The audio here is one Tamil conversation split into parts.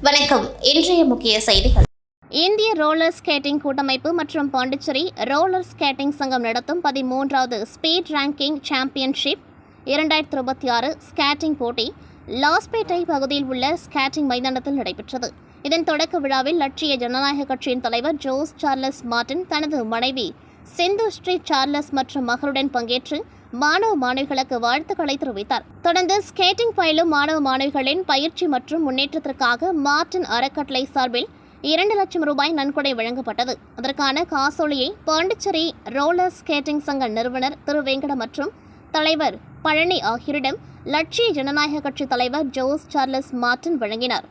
வணக்கம். இன்றைய முக்கிய செய்திகள். இந்திய ரோலர் ஸ்கேட்டிங் கூட்டமைப்பு மற்றும் பாண்டிச்சேரி ரோலர் ஸ்கேட்டிங் சங்கம் நடத்தும் 13வது ஸ்பீட் ரேங்கிங் சாம்பியன்ஷிப் 2026 ஸ்கேட்டிங் போட்டி லாஸ்பேட்டை பகுதியில் உள்ள ஸ்கேட்டிங் மைதானத்தில் நடைபெற்றது. இதன் தொடக்க விழாவில் லட்சிய ஜனநாயக கட்சியின் தலைவர் ஜோஸ் சார்லஸ் மார்டின் தனது மனைவி சிந்து ஸ்ரீ சார்லஸ் மற்றும் மகளுடன் பங்கேற்று மாணவ மாணவிகளுக்கு வாழ்த்துக்களை தெரிவித்தார். தொடர்ந்து ஸ்கேட்டிங் பயிலும் மாணவ மாணவிகளின் பயிற்சி மற்றும் முன்னேற்றத்திற்காக மார்டின் அறக்கட்டளை சார்பில் 2 லட்சம் ரூபாய் நன்கொடை வழங்கப்பட்டது. அதற்கான காசோலையை பாண்டிச்சேரி ரோலர் ஸ்கேட்டிங் சங்க நிறுவனர் திரு வெங்கட மற்றும் தலைவர் பழனி ஆகியோரிடம் லட்சிய ஜனநாயக கட்சி தலைவர் ஜோஸ் சார்லஸ் மார்டின் வழங்கினார்.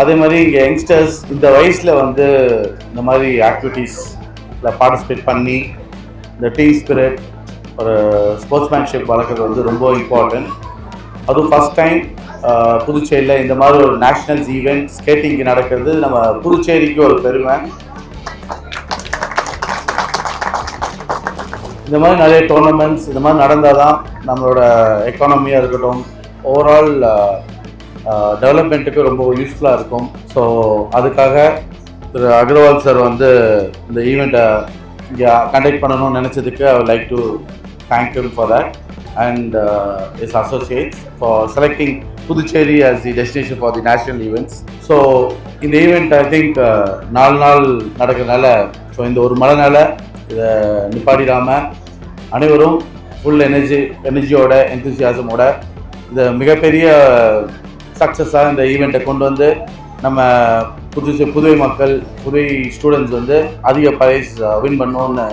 அதே மாதிரி இங்கே யங்ஸ்டர்ஸ் இந்த வயசில் இந்த மாதிரி ஆக்டிவிட்டீஸில் பார்ட்டிசிபேட் பண்ணி இந்த டீம் ஸ்பிரிட் ஒரு ஸ்போர்ட்ஸ்மேன்ஷிப் வளர்க்குறது ரொம்ப இம்பார்ட்டன்ட். அதுவும் ஃபஸ்ட் டைம் புதுச்சேரியில் இந்த மாதிரி ஒரு நேஷ்னல்ஸ் ஈவெண்ட் ஸ்கேட்டிங் நடக்கிறது நம்ம புதுச்சேரிக்கு ஒரு பெருமை. இந்த மாதிரி நிறைய டோர்னமெண்ட்ஸ் இந்த மாதிரி நடந்தால் தான் நம்மளோட எக்கானமியாக இருக்கட்டும், ஓவரால் டெவலப்மெண்ட்டுக்கு ரொம்ப யூஸ்ஃபுல்லாக இருக்கும். ஸோ அதுக்காக திரு அகர்வால் சார் இந்த ஈவெண்ட்டை இங்கே கண்டக்ட் பண்ணணும்னு நினச்சதுக்கு I would like to thank you for that and his associates for selecting Puducherry as the destination for the national events. So இந்த ஈவெண்ட் ஐ திங்க் 4 நாள் நடக்கிறதுனால, ஸோ இந்த ஒரு மழைனால இதை நிப்பாட்டிடாமல் அனைவரும் ஃபுல் எனர்ஜியோட எந்தூசியாசமோட இந்த மிகப்பெரிய சக்ஸஸாக இந்த ஈவெண்ட்டை கொண்டு வந்து நம்ம புதுவை மக்கள், புதுவை ஸ்டூடெண்ட்ஸ் அதிக ப்ரைஸ் வின் பண்ணணும்னு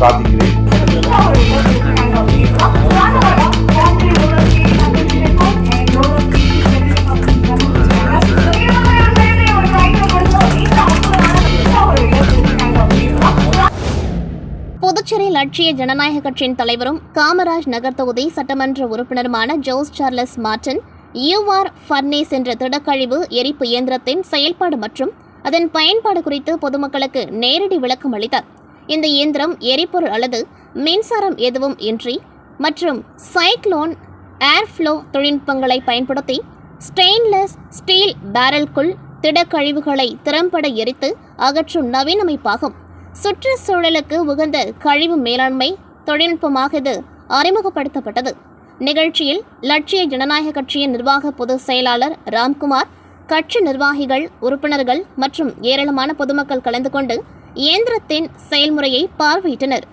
பிரார்த்திக்கிறேன். புதுச்சேரி லட்சிய ஜனநாயக கட்சியின் தலைவரும் காமராஜ் நகர் தொகுதி சட்டமன்ற உறுப்பினருமான ஜோஸ் சார்லஸ் மார்டின் யூஆர் ஃபர்னேஸ் என்ற திடக்கழிவு எரிப்பு இயந்திரத்தின் செயல்பாடு மற்றும் அதன் பயன்பாடு குறித்து பொதுமக்களுக்கு நேரடி விளக்கம் அளித்தார். இந்த இயந்திரம் எரிபொருள் அல்லது மின்சாரம் எதுவும் இன்றி மற்றும் சைக்ளோன் ஏர்ஃப்ளோ தொழில்நுட்பங்களை பயன்படுத்தி ஸ்டெயின்லெஸ் ஸ்டீல் பேரலுக்குள் திடக்கழிவுகளை திறம்பட எரித்து அகற்றும் நவீன அமைப்பாகும். சுற்றுச்சூழலுக்கு உகந்த கழிவு மேலாண்மை தொழில்நுட்பமாக இது அறிமுகப்படுத்தப்பட்டது. நிகழ்ச்சியில் லட்சிய ஜனநாயக கட்சியின் நிர்வாக பொதுச் செயலாளர் ராம்குமார், கட்சி நிர்வாகிகள், உறுப்பினர்கள் மற்றும் ஏராளமான பொதுமக்கள் கலந்து கொண்டு இயந்திரத்தின் செயல்முறையை பார்வையிட்டனர்.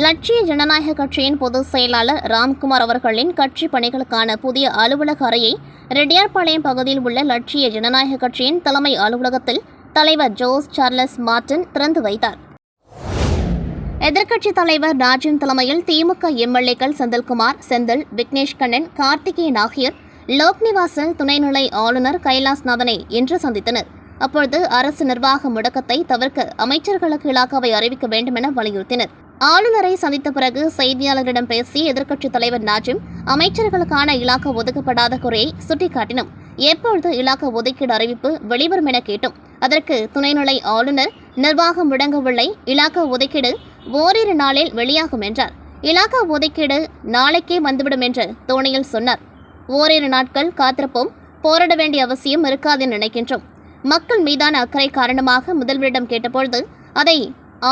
லட்சிய ஜனநாயக கட்சியின் பொதுச் செயலாளர் ராம்குமார் அவர்களின் கட்சி பணிகளுக்கான புதிய அலுவலக அறையை ரெட்டியார்பாளையம் பகுதியில் உள்ள லட்சிய ஜனநாயக கட்சியின் தலைமை அலுவலகத்தில் தலைவர் ஜோஸ் சார்லஸ் மார்டின் திறந்து வைத்தார். எதிர்க்கட்சித் தலைவர் ராஜன் தலைமையில் திமுக எம்எல்ஏக்கள் செந்தில்குமார், செந்தில், விக்னேஷ் கண்ணன், கார்த்திகேயன் ஆகியோர் லோக்நிவாசில் துணைநிலை ஆளுநர் கைலாஸ்நாதனை இன்று சந்தித்தனர். அப்பொழுது அரசு நிர்வாக முடக்கத்தை தவிர்க்க அமைச்சர்களுக்கு இலாக்காவை அறிவிக்க வேண்டும் என வலியுறுத்தினர். ஆளுநரை சந்தித்த பிறகு செய்தியாளர்களிடம் பேசிய எதிர்க்கட்சித் தலைவர் நாஜிம், அமைச்சர்களுக்கான இலாக்கா ஒதுக்கப்படாத குறையை சுட்டிக்காட்டினோம். எப்பொழுது இலாக்கா ஒதுக்கீடு அறிவிப்பு வெளிவரும் என கேட்டோம். அதற்கு துணைநிலை ஆளுநர், நிர்வாகம் முடங்கவில்லை, இலாக்கா ஒதுக்கீடு ஓரிரு நாளில் வெளியாகும் என்றார். இலாக்கா ஒதுக்கீடு நாளைக்கே வந்துவிடும் என்று தோணியில் சொன்னார். ஓரிரு நாட்கள் காத்திருப்போம், போராட வேண்டிய அவசியம் இருக்காது என நினைக்கின்றோம். மக்கள் மீதான அக்கறை காரணமாக முதல்வரிடம் கேட்டபொழுது அதை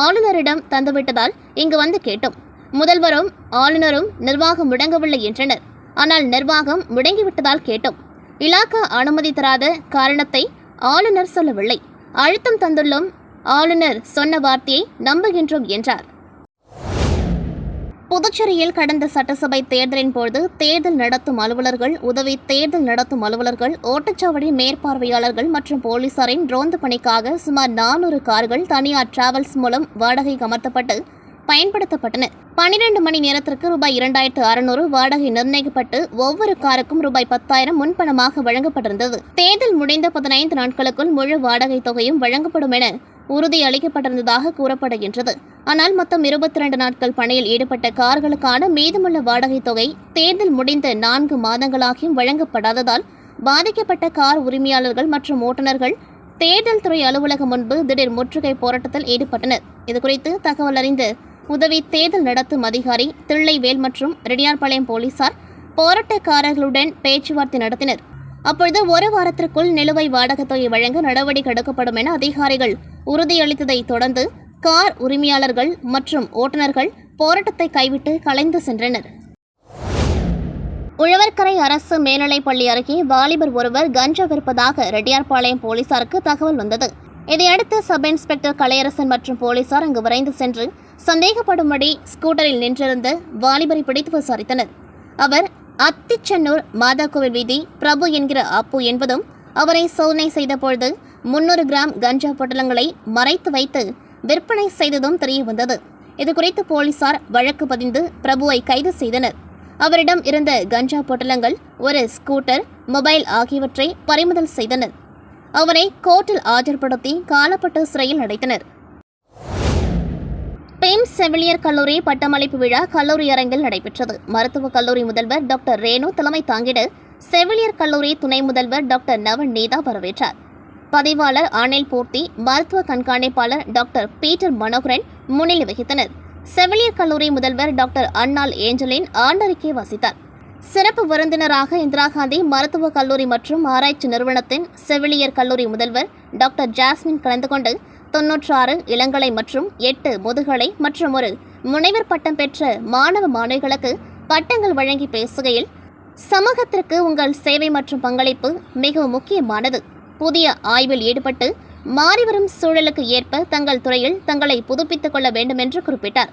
ஆளுநரிடம் தந்துவிட்டதால் இங்கு கேட்டோம். முதல்வரும் ஆளுநரும் நிர்வாகம் முடங்கவில்லை என்றனர். ஆனால் நிர்வாகம் முடங்கிவிட்டதால் கேட்டோம். இலாக்கா அனுமதி தராத காரணத்தை ஆளுநர் சொல்லவில்லை. அழுத்தம் தந்துள்ளோம். ஆளுநர் சொன்ன வார்த்தையை நம்புகின்றோம் என்றார். புதுச்சேரியில் கடந்த சட்டசபை தேர்தலின் போது தேர்தல் நடத்தும் அலுவலர்கள், உதவி தேர்தல் நடத்தும் அலுவலர்கள், ஓட்டச்சாவடி மேற்பார்வையாளர்கள் மற்றும் போலீசாரின் ரோந்து பணிக்காக சுமார் 400 கார்கள் தனியார் டிராவல்ஸ் மூலம் வாடகைக்கு அமர்த்தப்பட்டு பயன்படுத்தப்பட்டன. 12 மணி நேரத்திற்கு ரூபாய் 2600 வாடகை நிர்ணயிக்கப்பட்டு ஒவ்வொரு காருக்கும் ரூபாய் 10,000 முன்பணமாக வழங்கப்பட்டிருந்தது. தேர்தல் முடிந்த 15 நாட்களுக்குள் முழு வாடகை தொகையும் வழங்கப்படும் என உறுதியளிக்கப்பட்டிருந்ததாக கூறப்படுகின்றது. ஆனால் மொத்தம் 22 நாட்கள் பணியில் ஈடுபட்ட கார்களுக்கான மீதமுள்ள வாடகை தொகை தேர்தல் முடிந்த 4 மாதங்களாகியும் வழங்கப்படாததால் பாதிக்கப்பட்ட கார் உரிமையாளர்கள் மற்றும் ஓட்டுநர்கள் தேர்தல் துறை அலுவலகம் முன்பு திடீர் முற்றுகை போராட்டத்தில் ஈடுபட்டனர். இதுகுறித்து தகவல் அறிந்த உதவி தேர்தல் நடத்தும் அதிகாரி தில்லைவேல் மற்றும் ரெட்டியார்பாளையம் போலீசார் போராட்டக்காரர்களுடன் பேச்சுவார்த்தை நடத்தினர். அப்பொழுது 1 வாரத்திற்குள் நிலுவைத் வாடகை தொகை வழங்க நடவடிக்கை எடுக்கப்படும் என அதிகாரிகள் உறுதியளித்ததை தொடர்ந்து கார் உரிமையாளர்கள் மற்றும் ஓட்டுநர்கள் போராட்டத்தை கைவிட்டு கலைந்து சென்றனர். உழவர்கரை அரசு மேல்நிலைப்பள்ளி அருகே வாலிபர் ஒருவர் கஞ்சா விற்பதாக ரெட்டியார்பாளையம் போலீசாருக்கு தகவல் வந்தது. இதையடுத்து சப் இன்ஸ்பெக்டர் கலையரசன் மற்றும் போலீசார் அங்கு விரைந்து சென்று சந்தேகப்படும்படி ஸ்கூட்டரில் நின்றிருந்த வாலிபரை பிடித்து விசாரித்தனர். அவர் அத்திச்சென்னூர் மாதாக்கோவில் வீதி பிரபு என்கிற அப்பு என்பதும் அவரை சோதனை செய்தபொழுது 300 கிராம் கஞ்சா பொட்டலங்களை மறைத்து வைத்து விற்பனை செய்ததும் தெரியவந்தது. இதுகுறித்து போலீசார் வழக்கு பதிந்து பிரபுவை கைது செய்தனர். அவரிடம் இருந்த கஞ்சா பொட்டலங்கள், ஒரு ஸ்கூட்டர், மொபைல் ஆகியவற்றை பறிமுதல் செய்தனர். அவரை கோர்ட்டில் ஆஜர்படுத்தி காலப்பட்டு சிறையில் அடைத்தனர். பிம்ஸ் செவிலியர் கல்லூரி பட்டமளிப்பு விழா கல்லூரி அரங்கில் நடைபெற்றது. மருத்துவக் கல்லூரி முதல்வர் டாக்டர் ரேணு தலைமை தாங்கிட செவிலியர் கல்லூரி துணை முதல்வர் டாக்டர் நவநீதா வரவேற்றார். பதிவாளர் அனில் பூர்த்தி, மருத்துவ கண்காணிப்பாளர் டாக்டர் பீட்டர் மனோகரன் முன்னிலை வகித்தனர். செவிலியர் கல்லூரி முதல்வர் டாக்டர் அன்னாள் ஏஞ்சலின் ஆண்டறிக்கை வாசித்தார். சிறப்பு விருந்தினராக இந்திரா காந்தி மருத்துவக் கல்லூரி மற்றும் ஆராய்ச்சி நிறுவனத்தின் செவிலியர் கல்லூரி முதல்வர் டாக்டர் ஜாஸ்மின் கலந்து கொண்டு 96 இளங்கலை மற்றும் 8 முதுகலை மற்றும் ஒரு முனைவர் பட்டம் பெற்ற மாணவ மாணவிகளுக்கு பட்டங்கள் வழங்கி பேசுகையில், சமூகத்திற்கு உங்கள் சேவை மற்றும் பங்களிப்பு மிகவும் முக்கியமானது. புதிய ஆய்வில் ஈடுபட்டு மாறிவரும் சூழலுக்கு ஏற்ப தங்கள் துறையில் தங்களை புதுப்பித்துக் கொள்ள வேண்டும் என்று குறிப்பிட்டார்.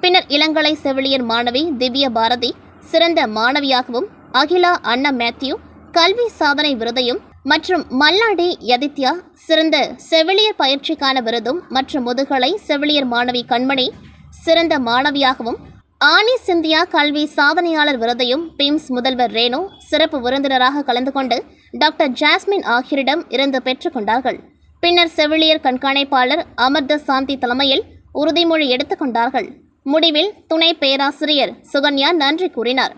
பின்னர் இளங்கலை செவிலியர் மாணவி திவ்ய பாரதி சிறந்த மாணவியாகவும், அகிலா அண்ணா மேத்யூ கல்வி சாதனை விருதையும் மற்றும் மல்லாடி யதித்யா சிறந்த செவிலியர் பயிற்சிக்கான விருதும் மற்றும் முதுகலை செவிலியர் மாணவி கண்மணி சிறந்த மாணவியாகவும், ஆனி சிந்தியா கல்வி சாதனையாளர் விருதையும் பிம்ஸ் முதல்வர் ரேணு சிறப்பு விருந்தினராக கலந்து கொண்டு டாக்டர் ஜாஸ்மின் ஆகியோரிடம் இருந்து பெற்றுக்கொண்டார்கள். பின்னர் செவிலியர் கண்காணிப்பாளர் அமர்த சாந்தி தலைமையில் உறுதிமொழி எடுத்துக்கொண்டார்கள். முடிவில் துணை பேராசிரியர் சுகன்யா நன்றி கூறினார்.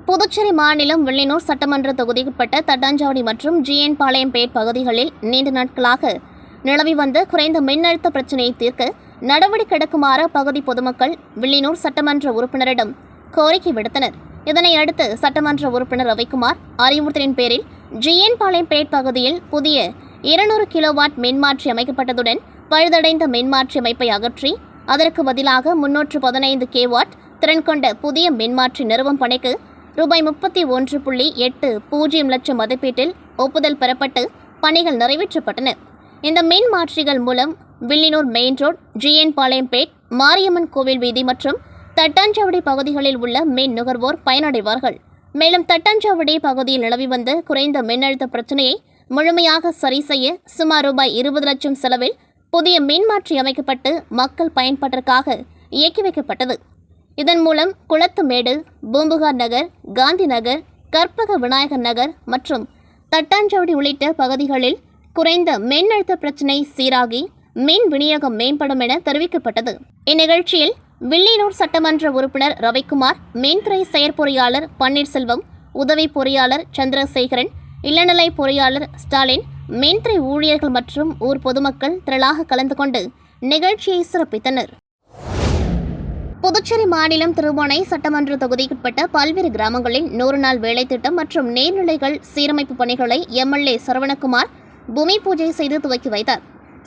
புதுச்சேரி மாநிலம் வில்லியனூர் சட்டமன்ற தொகுதிக்குட்பட்ட தட்டாஞ்சாவடி மற்றும் ஜிஎன் பாளையம்பேட் பகுதிகளில் நீண்ட நாட்களாக நிலவி வந்த குறைந்த மின்னழுத்த பிரச்சினையை தீர்க்க நடவடிக்கை எடுக்குமாறு பகுதி பொதுமக்கள் வில்லியனூர் சட்டமன்ற உறுப்பினரிடம் கோரிக்கை விடுத்தனர். இதனை அடுத்து சட்டமன்ற உறுப்பினர் ரவிக்குமார் அறிவுறுத்தலின் பேரில் ஜிஎன் பாளையம்பேட் பகுதியில் புதிய 200 கிலோவாட் மின்மாற்றி அமைக்கப்பட்டதுடன் பழுதடைந்த மின்மாற்றி அமைப்பை அகற்றி அதற்கு பதிலாக 315 கேவாட் திறன் கொண்ட புதிய மின்மாற்றி நிறுவும் பணிக்கு ரூபாய் 31.80 லட்சம் மதிப்பீட்டில் ஒப்புதல் பெறப்பட்டு பணிகள் நிறைவேற்றப்பட்டன. இந்த மின் மாற்றிகள் மூலம் Villianur main road, GN Palayampet, Mariamman கோவில் வீதி மற்றும் தட்டாஞ்சாவடி பகுதிகளில் உள்ள மின் நுகர்வோர் பயனடைவார்கள். மேலும் தட்டாஞ்சாவடி பகுதியில் நிலவி வந்த குறைந்த மின்னழுத்த பிரச்சினையை முழுமையாக சரி செய்ய சுமார் ரூபாய் 20 லட்சம் செலவில் புதிய மின்மாற்றி அமைக்கப்பட்டு மக்கள் பயன்பாட்டிற்காக இயக்கி வைக்கப்பட்டது. இதன் மூலம் குளத்துமேடு, பூம்புகார் நகர், காந்தி நகர், கற்பக விநாயகர் நகர் மற்றும் தட்டாஞ்சாவடி உள்ளிட்ட பகுதிகளில் குறைந்த மின்னழுத்த பிரச்சினை சீராகி மின் விநியோகம் மேம்படும் என தெரிவிக்கப்பட்டது. இந்நிகழ்ச்சியில் வில்லியனூர் சட்டமன்ற உறுப்பினர் ரவிக்குமார், மின்துறை செயற்பொறியாளர் பன்னீர்செல்வம், உதவி பொறியாளர் சந்திரசேகரன், இளநிலை பொறியாளர் ஸ்டாலின், மின்துறை ஊழியர்கள் மற்றும் ஊர் பொதுமக்கள் திரளாக கலந்து கொண்டு நிகழ்ச்சியை சிறப்பித்தனர். புதுச்சேரி மாநிலம் திருவானை சட்டமன்ற தொகுதிக்குட்பட்ட பல்வேறு கிராமங்களில் 100 நாள் வேலை திட்டம் மற்றும் நீர்நிலைகள் சீரமைப்பு பணிகளை எம்எல்ஏ சரவணகுமார் பூமி பூஜை செய்து துவக்கி வைத்தார்.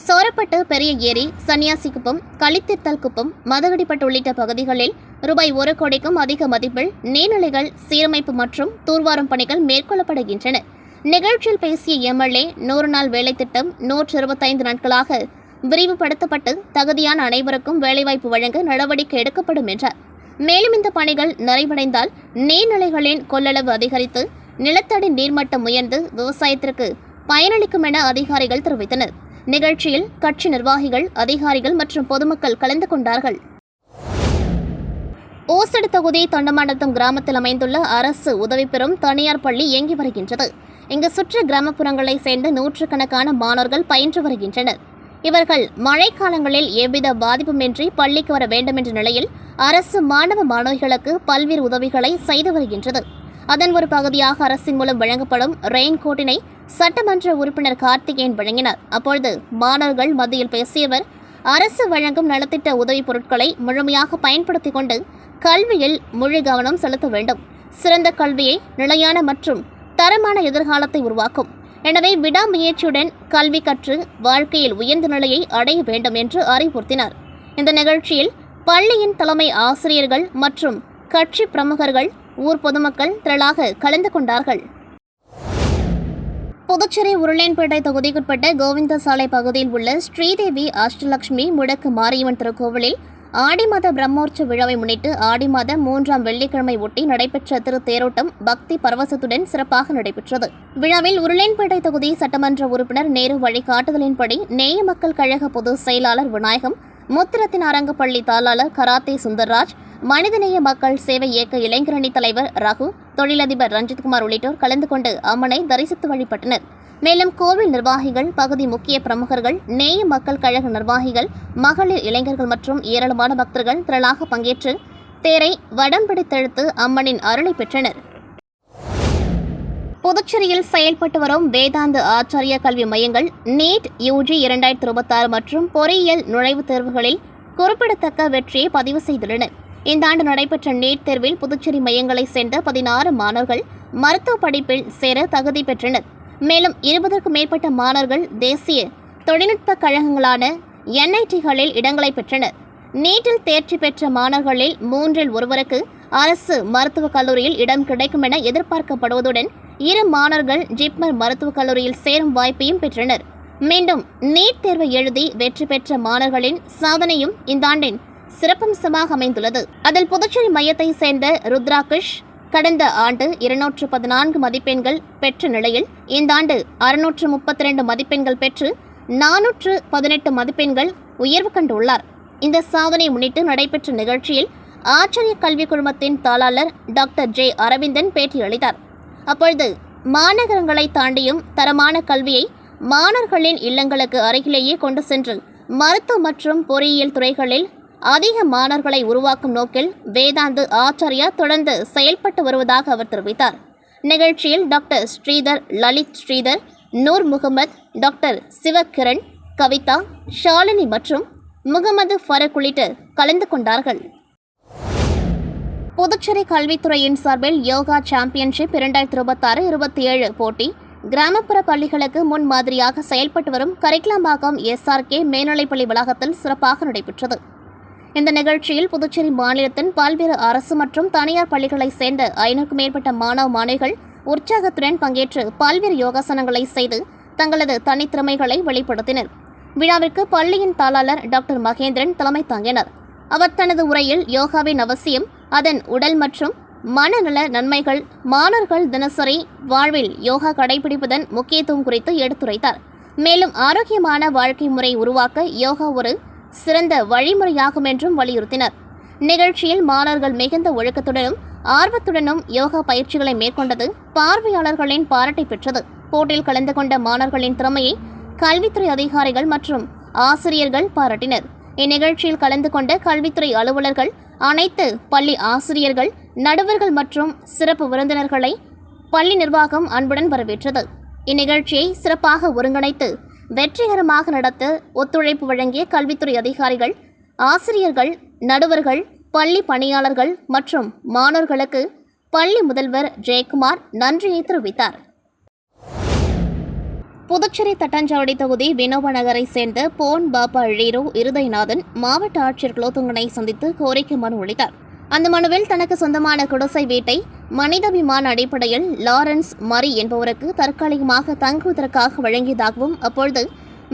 சோரப்பட்டு, பெரிய ஏரி, சன்னியாசிக்குப்பம், களித்திர்த்தல் குப்பம், மதகடிப்பட்டு உள்ளிட்ட பகுதிகளில் ரூபாய் 1 கோடிக்கும் அதிக மதிப்பில் நீர்நிலைகள் சீரமைப்பு மற்றும் தூர்வாரும் பணிகள் மேற்கொள்ளப்படுகின்றன. நிகழ்ச்சியில் பேசிய எம்எல்ஏ 100 நாள் வேலை திட்டம் 125 நாட்களாக விரிவுபடுத்தப்பட்டு தகுதியான அனைவருக்கும் வேலைவாய்ப்பு வழங்க நடவடிக்கை எடுக்கப்படும் என்றார். மேலும் இந்த பணிகள் நிறைவடைந்தால் நீர்நிலைகளின் கொள்ளளவு அதிகரித்து நிலத்தடி நீர்மட்டம் உயர்ந்து விவசாயத்திற்கு பயனளிக்கும் என அதிகாரிகள் தெரிவித்தனர். நிகழ்ச்சியில் கட்சி நிர்வாகிகள், அதிகாரிகள் மற்றும் பொதுமக்கள் கலந்து கொண்டார்கள். ஓசடி தொகுதி தொண்டமாநத்தம் கிராமத்தில் அமைந்துள்ள அரசு உதவி பெறும் தனியார் பள்ளி இயங்கி வருகின்றது. இங்கு சுற்று கிராமப்புறங்களை சேர்ந்த நூற்றுக்கணக்கான மாணவர்கள் பயின்று வருகின்றனர். இவர்கள் மழைக்காலங்களில் எவ்வித பாதிப்புமின்றி பள்ளிக்கு வர வேண்டும் என்ற நிலையில் அரசு மாணவ மாணவிகளுக்கு பல்வேறு உதவிகளை செய்து வருகின்றது. அதன் ஒரு பகுதியாக அரசின் மூலம் வழங்கப்படும் ரெயின்கோட்டினை சட்டமன்ற உறுப்பினர் கார்த்திகேயன் வழங்கினார். அப்பொழுது மாணவர்கள் மத்தியில் பேசியவர், அரசு வழங்கும் நலத்திட்ட உதவி பொருட்களை முழுமையாக பயன்படுத்திக் கொண்டு கல்வியில் முழு கவனம் செலுத்த வேண்டும். சிறந்த கல்வியை நிலையான மற்றும் தரமான எதிர்காலத்தை உருவாக்கும். எனவே விடாமுயற்சியுடன் கல்வி கற்று வாழ்க்கையில் உயர்ந்த நிலையை அடைய வேண்டும் என்று அறிவுறுத்தினார். இந்த நிகழ்ச்சியில் பள்ளியின் தலைமை ஆசிரியர்கள் மற்றும் கட்சி பிரமுகர்கள், ஊர் பொதுமக்கள் திரளாக கலந்து கொண்டார்கள். புதுச்சேரி உருளையன்பேட்டை தொகுதிக்குட்பட்ட கோவிந்த சாலை பகுதியில் உள்ள ஸ்ரீதேவி அஷ்டலட்சுமி முடக்கு மாரியம்மன் திருக்கோவிலில் ஆடி மாத பிரம்மோற்சவ விழாவை முன்னிட்டு ஆடி மாதம் 3ஆம் வெள்ளிக்கிழமை ஒட்டி நடைபெற்ற திருத்தேரோட்டம் பக்தி பரவசத்துடன் சிறப்பாக நடைபெற்றது. விழாவில் உருளையன்பேட்டை தொகுதி சட்டமன்ற உறுப்பினர் நேரு வழிகாட்டுதலின்படி நேய மக்கள் கழக பொதுச் செயலாளர் விநாயகம், முத்திரத்தின் அரங்கப்பள்ளி தாளாளர் கராத்தே சுந்தர்ராஜ், மனிதநேய மக்கள் சேவை இயக்க இளைஞரணி தலைவர் ரகு, தொழிலதிபர் ரஞ்சித்குமார் உள்ளிட்டோர் கலந்து கொண்டு அம்மனை தரிசித்து வழிபட்டனர். மேலும் கோவில் நிர்வாகிகள், பகுதி முக்கிய பிரமுகர்கள், நேய மக்கள் கழக நிர்வாகிகள், மகளிர், இளைஞர்கள் மற்றும் ஏராளமான பக்தர்கள் திரளாக பங்கேற்று தேரை வடம் பிடித்தெழுத்து அம்மனின் அருளை பெற்றனர். புதுச்சேரியில் செயல்பட்டு வரும் வேதாந்த ஆச்சாரிய கல்வி மையங்கள் நீட் யூஜி 2026 மற்றும் பொறியியல் நுழைவுத் தேர்வுகளில் குறிப்பிடத்தக்க வெற்றியை பதிவு செய்துள்ளன. இந்த ஆண்டு நடைபெற்ற நீட் தேர்வில் புதுச்சேரி மையங்களை சேர்ந்த 16 மாணவர்கள் மருத்துவ படிப்பில் சேர தகுதி பெற்றனர். மேலும் 20க்கும் மேற்பட்ட மாணவர்கள் தேசிய தொழில்நுட்ப கழகங்களான NITகளில் இடங்களை பெற்றனர். நீட்டில் தேர்ச்சி பெற்ற மாணவர்களில் 3இல் ஒருவருக்கு அரசு மருத்துவக் கல்லூரியில் இடம் கிடைக்கும் என எதிர்பார்க்கப்படுவதுடன் 2 மாணவர்கள் ஜிப்மர் மருத்துவக் கல்லூரியில் சேரும் வாய்ப்பையும் பெற்றனர். மீண்டும் நீட் தேர்வை எழுதி வெற்றி பெற்ற மாணவர்களின் சாதனையும் இந்த ஆண்டின் சிறப்பம்சமாக அமைந்துள்ளது. அதில் புதுச்சேரி மையத்தை சேர்ந்த ருத்ராகிஷ் கடந்த ஆண்டு 214 மதிப்பெண்கள் பெற்ற நிலையில் இந்த ஆண்டு 632 மதிப்பெண்கள் பெற்று 418 மதிப்பெண்கள் உயர்வு கண்டுள்ளார். இந்த சாதனையை முன்னிட்டு நடைபெற்ற நிகழ்ச்சியில் ஆச்சாரிய கல்வி குழுமத்தின் தாளாளர் டாக்டர் ஜே அரவிந்தன் பேட்டியளித்தார். அப்பொழுது மாநகரங்களை தாண்டியும் தரமான கல்வியை மாணவர்களின் இல்லங்களுக்கு அருகிலேயே கொண்டு சென்று மருத்துவ மற்றும் பொறியியல் துறைகளில் அதிக மாணவர்களை உருவாக்கும் நோக்கில் வேதாந்து ஆச்சாரியா தொடர்ந்து செயல்பட்டு வருவதாக அவர் தெரிவித்தார். நிகழ்ச்சியில் டாக்டர் ஸ்ரீதர், லலித் ஸ்ரீதர், நூர் முகமது, டாக்டர் சிவகிரண், கவிதா, ஷாலினி மற்றும் முகமது ஃபரக் உள்ளிட்டோர் கலந்து கொண்டார்கள். புதுச்சேரி கல்வித்துறையின் சார்பில் யோகா சாம்பியன்ஷிப் 2026-27 போட்டி கிராமப்புற பள்ளிகளுக்கு முன் மாதிரியாக செயல்பட்டு வரும் கரிக்கலாம்பாக்கம் SRK மேல்நிலைப்பள்ளி வளாகத்தில் சிறப்பாக நடைபெற்றது. இந்த நிகழ்ச்சியில் புதுச்சேரி மாநிலத்தின் பல்வேறு அரசு மற்றும் தனியார் பள்ளிகளைச் சேர்ந்த 500க்கும் மேற்பட்ட மாணவ மாணவிகள் உற்சாகத்துடன் பங்கேற்று பல்வேறு யோகாசனங்களை செய்து தங்களது தனித்திறமைகளை வெளிப்படுத்தினர். விழாவிற்கு பள்ளியின் தாளாளர் டாக்டர் மகேந்திரன் தலைமை தாங்கினார். அவர் தனது உரையில் யோகாவின் அவசியம், அதன் உடல் மற்றும் மனநல நன்மைகள், மாணவர்கள் தினசரி வாழ்வில் யோகா கடைபிடிப்பதன் முக்கியத்துவம் குறித்து எடுத்துரைத்தார். மேலும் ஆரோக்கியமான வாழ்க்கை முறை உருவாக்க யோகா ஒரு சிறந்த வழிமுறையாகும் என்றும் வலியுறுத்தினர். நிகழ்ச்சியில் மாணவர்கள் மிகுந்த ஒழுக்கத்துடனும் ஆர்வத்துடனும் யோகா பயிற்சிகளை மேற்கொண்டது பார்வையாளர்களின் பாராட்டை பெற்றது. போட்டியில் கலந்து கொண்ட மாணவர்களின் திறமையை கல்வித்துறை அதிகாரிகள் மற்றும் ஆசிரியர்கள் பாராட்டினர். இந்நிகழ்ச்சியில் கலந்து கொண்ட கல்வித்துறை அலுவலர்கள், அனைத்து பள்ளி ஆசிரியர்கள், நடுவர்கள் மற்றும் சிறப்பு விருந்தினர்களை பள்ளி நிர்வாகம் அன்புடன் வரவேற்றது. இந்நிகழ்ச்சியை சிறப்பாக ஒருங்கிணைத்து வெற்றிகரமாக நடத்த ஒத்துழைப்பு வழங்கிய கல்வித்துறை அதிகாரிகள், ஆசிரியர்கள், நடுவர்கள், பள்ளி பணியாளர்கள் மற்றும் மாணவர்களுக்கு பள்ளி முதல்வர் ஜெயக்குமார் நன்றியை தெரிவித்தார். புதுச்சேரி தட்டாஞ்சாவடி தொகுதி வினோப நகரை சேர்ந்த போன் பாபா ழீரோ இருதயநாதன் மாவட்ட ஆட்சியர் குலோத்துங்கனை சந்தித்து கோரிக்கை மனு அளித்தார். அந்த மனுவில் தனக்கு சொந்தமான குடிசை வீட்டை மனிதாபிமான அடிப்படையில் லாரன்ஸ் மரி என்பவருக்கு தற்காலிகமாக தங்குவதற்காக வழங்கியதாகவும், அப்பொழுது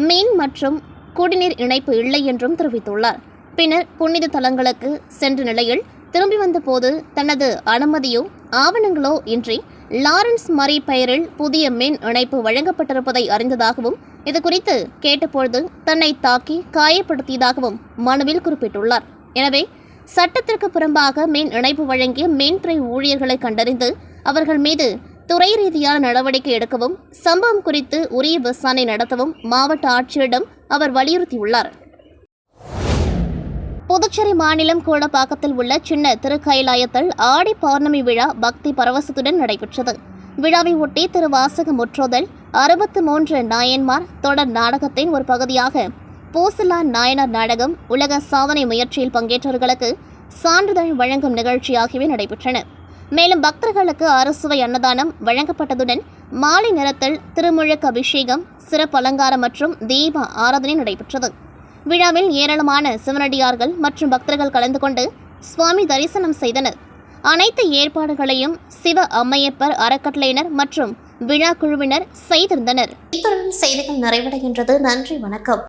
மீன் மற்றும் குடிநீர் இணைப்பு இல்லை என்றும் தெரிவித்துள்ளார். பின்னர் புனித தலங்களுக்கு சென்ற நிலையில் திரும்பி வந்தபோது தனது அனுமதியோ ஆவணங்களோ இன்றி லாரன்ஸ் மரி பெயரில் புதிய மின் இணைப்பு வழங்கப்பட்டிருப்பதை அறிந்ததாகவும், இதுகுறித்து கேட்டபொழுது தன்னை தாக்கி காயப்படுத்தியதாகவும் மனுவில் குறிப்பிட்டுள்ளார். எனவே சட்டத்திற்கு புறம்பாக மின் இணைப்பு வழங்கிய மின்துறை ஊழியர்களை கண்டறிந்து அவர்கள் மீது துறை ரீதியான நடவடிக்கை எடுக்கவும் சம்பவம் குறித்து உரிய விசாரணை நடத்தவும் மாவட்ட ஆட்சியரிடம் அவர் வலியுறுத்தியுள்ளார். புதுச்சேரி மாநிலம் கோடப்பாக்கத்தில் உள்ள சின்ன திருக்கைலாயத்தில் ஆடி பௌர்ணமி விழா பக்தி பரவசத்துடன் நடைபெற்றது. விழாவை ஒட்டி திருவாசக முற்றோதல் 63 நாயன்மார் தொடர் நாடகத்தின் ஒரு பகுதியாக பூசலா நாயனார் நாடகம், உலக சாதனை முயற்சியில் பங்கேற்றவர்களுக்கு சான்றிதழ் வழங்கும் நிகழ்ச்சி ஆகியவை நடைபெற்றன. மேலும் பக்தர்களுக்கு அறுசுவை அன்னதானம் வழங்கப்பட்டதுடன் மாலை நேரத்தில் திருமுழுக்கு அபிஷேகம், சிறப்பு அலங்காரம் மற்றும் தீப ஆராதனை நடைபெற்றது. விழாவில் ஏராளமான சிவனடியார்கள் மற்றும் பக்தர்கள் கலந்து கொண்டு சுவாமி தரிசனம் செய்தனர். அனைத்து ஏற்பாடுகளையும் சிவ அம்மையப்பர் அறக்கட்டளையினர் மற்றும் விழா குழுவினர் செய்திருந்தனர். இத்துடன் செய்திகள் நிறைவடைகின்றது. நன்றி, வணக்கம்.